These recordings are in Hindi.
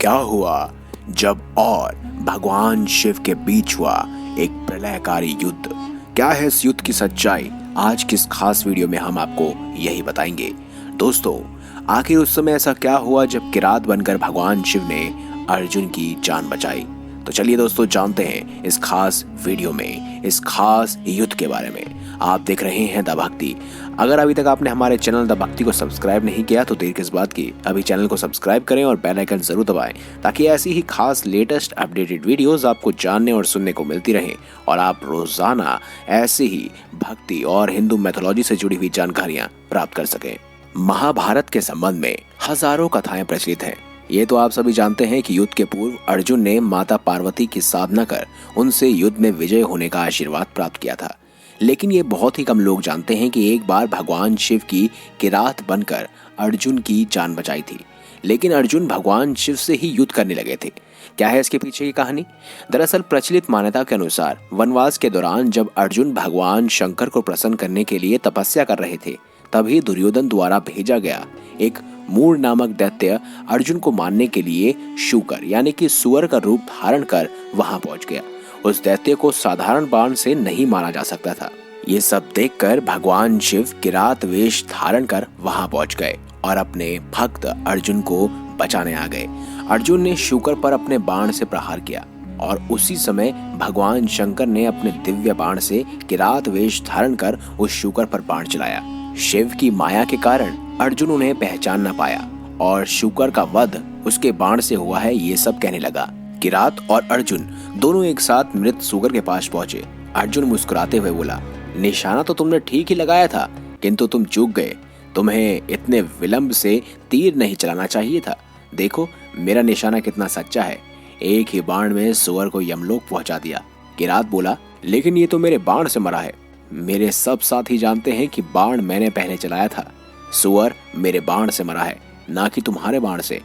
क्या हुआ जब और भगवान शिव के बीच हुआ एक प्रलयकारी युद्ध। क्या है इस युद्ध की सच्चाई? आज की इस खास वीडियो में हम आपको यही बताएंगे। दोस्तों, आखिर उस समय ऐसा क्या हुआ जब किरात बनकर भगवान शिव ने अर्जुन की जान बचाई? तो चलिए दोस्तों, जानते हैं इस खास वीडियो में इस खास युद्ध के बारे में। आप देख रहे हैं द भक्ति। अगर अभी तक आपने हमारे चैनल द भक्ति को सब्सक्राइब नहीं किया तो देर किस बात की, अभी चैनल को सब्सक्राइब करें और बेल आइकन जरूर दबाएं ताकि ऐसी ही खास लेटेस्ट अपडेटेड वीडियोस आपको जानने और सुनने को मिलती रहें और आप रोजाना ऐसे ही भक्ति और हिंदू मैथोलॉजी से जुड़ी हुई जानकारियां प्राप्त कर सकें। महाभारत के संबंध में हजारों कथाएं प्रचलित हैं। ये तो आप सभी जानते हैं कि युद्ध के पूर्व अर्जुन ने माता पार्वती की साधना कर उनसे युद्ध में विजय होने का आशीर्वाद प्राप्त किया था। लेकिन ये बहुत ही कम लोग जानते हैं कि एक बार भगवान शिव की किरात बनकर अर्जुन की जान बचाई थी। लेकिन अर्जुन भगवान शिव से ही युद्ध करने लगे थे। क्या है इसके पीछे की कहानी? दरअसल प्रचलित मान्यता के अनुसार वनवास के दौरान जब अर्जुन भगवान शंकर को प्रसन्न करने के लिए तपस्या कर रहे थे, तभी दुर्योधन द्वारा भेजा गया एक मूर नामक दैत्य अर्जुन को मारने के लिए शूकर यानी कि सुअर का रूप धारण कर वहां पहुंच गया। उस दैत्य को साधारण बाण से नहीं मारा जा सकता था। ये सब देखकर भगवान शिव किरात वेश धारण कर वहां पहुंच गए और अपने भक्त अर्जुन को बचाने आ गए। अर्जुन ने शूकर पर अपने बाण से प्रहार किया और उसी समय भगवान शंकर ने अपने दिव्य बाण से किरात वेश धारण कर उस शूकर पर बाण चलाया। शिव की माया के कारण अर्जुन उन्हें पहचान न पाया और शूकर का वध उसके बाण से हुआ है, ये सब कहने लगा। किरात और अर्जुन दोनों एक साथ मृत सुगर के पास पहुंचे। अर्जुन मुस्कुराते हुए बोला, निशाना तो तुमने ठीक ही लगाया था, किंतु तुम चूक गए। तुम्हें इतने विलंब से तीर नहीं चलाना चाहिए था। देखो मेरा निशाना कितना सच्चा है, एक ही बाण में सुअर को यमलोक पहुंचा दिया। किरात बोला, लेकिन ये तो मेरे बाण से मरा है। मेरे सब साथी जानते हैं कि बाण मैंने पहले चलाया था। सुअर मेरे बाण से मरा है, ना कि तुम्हारे बाण से।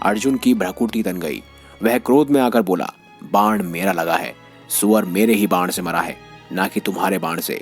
अर्जुन की भ्रकुटी तन गई। वह क्रोध में आकर बोला, बाण मेरा लगा है, सुअर मेरे ही बाण से मरा है, ना कि तुम्हारे बाण से।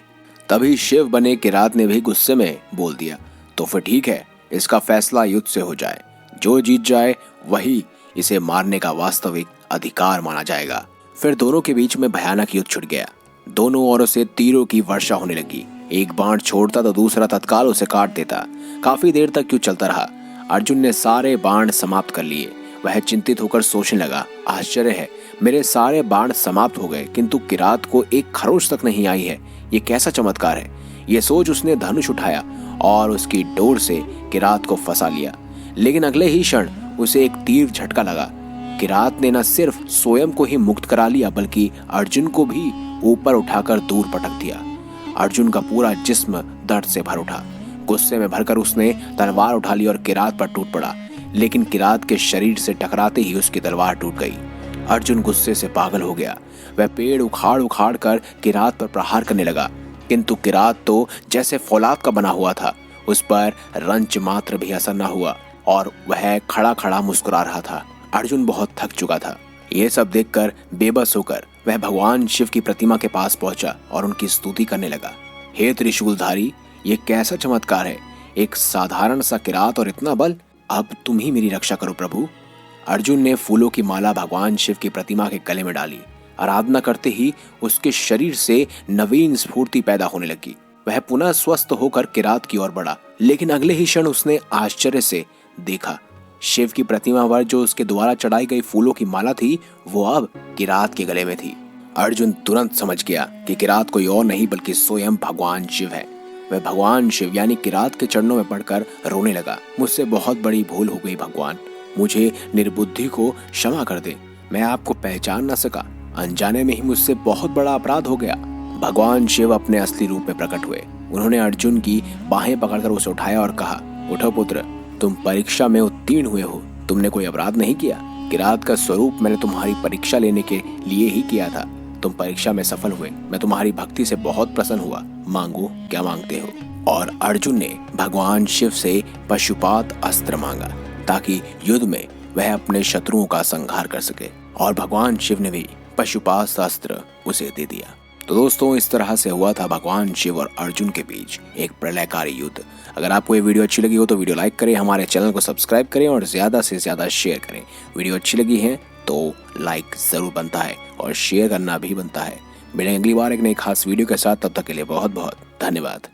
तभी शिव बने किरात ने भी गुस्से में बोल दिया, तो फिर ठीक है, इसका फैसला युद्ध से हो जाए। जो जीत जाए वही इसे मारने का वास्तविक अधिकार माना जाएगा। फिर दोनों के बीच में भयानक युद्ध छिड़ गया। दोनों ओरों से तीरों की वर्षा होने लगी। एक बाण छोड़ता तो दूसरा तत्काल उसे काट देता। काफी देर तक युद्ध चलता रहा। अर्जुन ने सारे बाण समाप्त कर लिए। वह चिंतित होकर सोचने लगा, आश्चर्य है, मेरे सारे बाण समाप्त हो गए किंतु किरात को एक खरोच तक नहीं आई है। ये कैसा चमत्कार है? ये सोच उसने धनुष उठाया और उसकी डोर से किरात को फंसा लिया। लेकिन अगले ही क्षण उसे एक तीर झटका लगा। किरात ने न सिर्फ स्वयं को ही मुक्त करा लिया बल्कि अर्जुन को भी ऊपर उठाकर दूर पटक दिया। अर्जुन का पूरा जिस्म दर्द से भर उठा। गुस्से में भरकर उसने तलवार उठा ली और किरात पर टूट पड़ा। लेकिन किरात के शरीर से टकराते ही उसकी तलवार टूट गई। अर्जुन गुस्से से पागल हो गया। वह पेड़ उखाड़ उखाड़ कर किरात पर प्रहार करने लगा, किंतु किरात तो जैसे फौलाद का बना हुआ था। उस पर रंच मात्र भी असर न हुआ और वह खड़ा खड़ा मुस्कुरा रहा था। अर्जुन बहुत थक चुका था। ये सब देखकर बेबस होकर वह भगवान शिव की प्रतिमा के पास पहुंचा और उनकी स्तुति करने लगा। हे त्रिशूलधारी, ये कैसा चमत्कार है! एक साधारण सा किरात और इतना बल! अब तुम ही मेरी रक्षा करो प्रभु। अर्जुन ने फूलों की माला भगवान शिव की प्रतिमा के गले में डाली। आराधना करते ही उसके शरीर से नवीन स्फूर्ति पैदा होने लगी। वह पुनः स्वस्थ होकर किरात की ओर बढ़ा। लेकिन अगले ही क्षण उसने आश्चर्य से देखा, शिव की प्रतिमा पर जो उसके द्वारा चढ़ाई गई फूलों की माला थी वो अब किरात के गले में थी। अर्जुन तुरंत समझ गया कि किरात कोई और नहीं बल्कि स्वयं भगवान शिव है। वह भगवान शिव यानी किरात के चरणों में पड़कर रोने लगा, मुझसे बहुत बड़ी भूल हो गई भगवान, मुझे निर्बुद्धि को क्षमा कर दे। मैं आपको पहचान न सका, अनजाने में ही मुझसे बहुत बड़ा अपराध हो गया। भगवान शिव अपने असली रूप में प्रकट हुए। उन्होंने अर्जुन की बाहें पकड़कर उसे उठाया और कहा, उठो पुत्र, तुम परीक्षा में उत्तीर्ण हुए हो, तुमने कोई अपराध नहीं किया। किरात का स्वरूप मैंने तुम्हारी परीक्षा लेने के लिए ही किया था। तुम परीक्षा में सफल हुए। मैं तुम्हारी भक्ति से बहुत प्रसन्न हुआ। मांगो, क्या मांगते हो? और अर्जुन ने भगवान शिव से पशुपात अस्त्र मांगा ताकि युद्ध में वह अपने शत्रुओं का संहार कर सके। और भगवान शिव ने भी पशुपात अस्त्र उसे दे दिया। तो दोस्तों इस तरह से हुआ था भगवान शिव और अर्जुन के बीच एक प्रलयकारी युद्ध। अगर आपको ये वीडियो अच्छी लगी हो तो वीडियो लाइक करें, हमारे चैनल को सब्सक्राइब करें और ज्यादा से ज्यादा शेयर करें। वीडियो अच्छी लगी है तो लाइक जरूर बनता है और शेयर करना भी बनता है। मिलेंगे अगली बार एक नई खास वीडियो के साथ, तब तक के लिए बहुत बहुत धन्यवाद।